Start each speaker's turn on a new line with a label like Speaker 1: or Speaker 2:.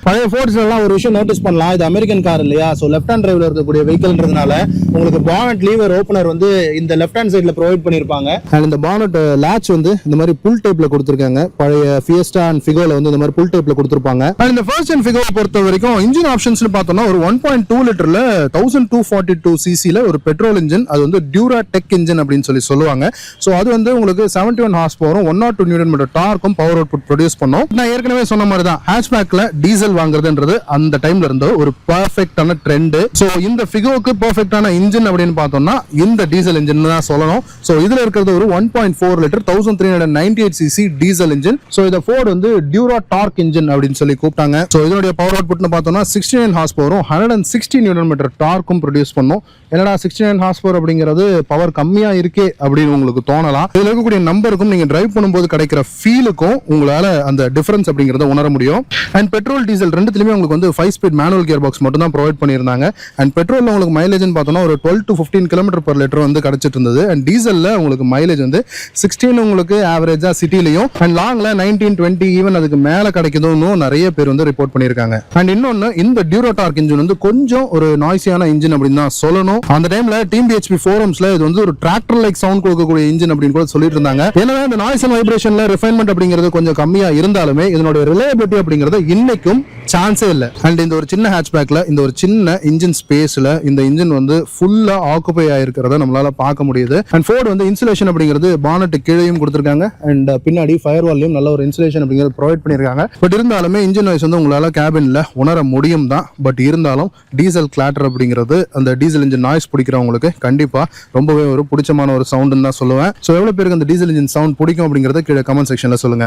Speaker 1: பழைய ஃபோர்ட்ஸ்லாம் ஒரு விஷயம் நோட்டீஸ் பண்ணலாம், இது அமெரிக்கன் கார் இல்லையா, ஸோ லெஃப்ட் ஹேண்ட் டிரைவ்ல இருக்கக்கூடிய வெஹிக்கிள்ன்றதுனால உங்களுக்கு பானட் லீவர் ஓப்பனர் வந்து இந்த லெஃப்ட் ஹேண்ட் சைடில் ப்ரொவைட் பண்ணியிருப்பாங்க. அண்ட் இந்த பானட் லேட்ச் வந்து இந்த மாதிரி புல் டைப்ல கொடுத்துருக்காங்க. பழைய ஃபியஸ்டா அண்ட் ஃபிகோல வந்து இந்த மாதிரி புல் டைப்ல கொடுத்துருப்பாங்க. அண்ட் இந்த ஃபர்ஸ்ட் அண்ட் ஃபிகோவை பொறுத்த வரைக்கும் இன்ஜின் ஆப்ஷன்ஸ்ல பார்த்தோம்னா ஒரு 1.2 லிட்டர்ல 1242 சிசில ஒரு பெட்ரோல் இன்ஜின், அது வந்து டியூரா டெக் இன்ஜின் அப்படின்னு சொல்லுவாங்க. ஸோ அது வந்து உங்களுக்கு 71 ஹார்ஸ் பவரும் 102 நியூட்டன் மீட்டர் டார்க்கும் பவர் அவுட்புட் ப்ரொடியூஸ் பண்ணும். நான் ஏற்கனவே சொன்ன மாதிரி தான் ஹேட்ச்பேக்ல டீசல் வாங்குறதுன்றது அந்த டைம்ல இருந்த ஒரு பெர்ஃபெக்ட்டான ட்ரெண்ட். ஸோ இந்த ஃபிகோக்கு பெர்ஃபெக்ட்டான இன்ஜின் அப்படின்னு பார்த்தோம்னா இந்த டீசல் இன்ஜின் தான் சொல்லணும். ஸோ இதுல இருக்கிறது ஒரு 1.4 litre 1398 CC diesel engine. So இதை ஃபோர்ட் வந்து டியூரா டார்க் இன்ஜின் அப்படின்னு சொல்லி கூப்பிட்டாங்க. ஸோ இதனுடைய பவர் அவுட்புட்னு பார்த்தோம்னா 69 ஹார்ஸ் பவரும் 160 நியூட்டன் மீட்டர் டார்க்கும் ப்ரொடியூஸ் பண்ணும். என்னடா 69 ஹார்ஸ் பவர் அப்படிங்கிறது பவர் கம்மியா இருக்கே அப்படின்னு உங்களுக்கு தோணலாம். இதுல இருக்கக்கூடிய நம்பருக்கும் நீங்க டிரைவ் பண்ணும்போது கிடைக்கிற ஃபீலுக்கும் உங்களால அந்த டிஃபரன்ஸ் அப்படிங்கறத உணர முடியும். அண்ட் பெட்ரோல் டீசல் ரெண்டுத்துலயுமே உங்களுக்கு வந்து 5 ஸ்பீட் மேனுவல் கியர் பாக்ஸ் மட்டும் தான் ப்ரொவைட் பண்ணியிருந்தாங்க. அண்ட் பெட்ரோல்ல உங்களுக்கு மைலேஜ் பார்த்தோம்னா ஒரு 12 to 15 கிலோமீட்டர் பர் லிட்டர் வந்து கிடைச்சிட்டு இருந்தது. அண்ட் டீசல்ல உங்களுக்கு மைலேஜ் வந்து 16 உங்களுக்கு ஆவரேஜா சிட்டிலையும் அண்ட் லாங்ல 19, 20 ஈவன் அதுக்கு மேல கிடைக்குதுன்னு நிறைய பேர் வந்து ரிப்போர்ட் பண்ணியிருக்காங்க. அண்ட் இன்னொன்னு, இந்த டியூரா டார்க் இன்ஜின் வந்து கொஞ்சம் ஒரு நாய்ஸியான இன்ஜின் அப்படின்னு தான் சொல்லணும். அந்த டைம்ல டீம் பிஹெச்பி ஃபோரம்ஸ்ல இது வந்து ஒரு டிராக்டர் லைக் சவுண்ட் கொடுக்கக்கூடிய இன்ஜின் அப்படின்னு கூட சொல்லிட்டு இருந்தாங்க. எனவே இந்த நாய்ஸ் அண்ட் வைப்ரேஷன்ல ரிஃபைன்மெண்ட் அப்படிங்கிறது கொஞ்சம் கம்மியா இருந்தாலுமே இதனுடைய ரிலையபிலிட்டி அப்படிங்கிறது இன்னைக்கும் சான்ஸே இல்ல. அண்ட் இந்த ஒரு சின்ன ஹேட்ச்பேக்ல இந்த ஒரு சின்ன இன்ஜின் ஸ்பேஸ்ல இந்த இன்ஜின் வந்து ஃபுல்லா ஆக்குபை ஆயிருக்கிறத நம்மளால பார்க்க முடியுது. அண்ட் ஃபோர்ட் வந்து இன்சுலேஷன் அப்படிங்கிறது பானட் கீழேயும் கொடுத்திருக்காங்க அண்ட் பின்னாடி ஃபயர் வால்லையும் நல்ல ஒரு இன்சுலேஷன் அப்படிங்கிறது ப்ரொவைட் பண்ணிருக்காங்க. பட் இருந்தாலுமே இன்ஜின் நாய்ஸ் வந்து உங்களால கேபின்ல உணர முடியும் தான். பட் இருந்தாலும் டீசல் கிளாட்டர் அப்படிங்கிறது அந்த டீசல் இன்ஜின் நாய்ஸ் பிடிக்கிறவங்களுக்கு கண்டிப்பா ரொம்பவே ஒரு பிடிச்சமான ஒரு சவுண்ட் தான் சொல்லுவேன். ஸோ எவ்வளவு பேருக்கு அந்த டீசல் இன்ஜின் சவுண்ட் பிடிக்கும் அப்படிங்கறத கீழே கமெண்ட் செக்ஷன்ல சொல்லுங்க.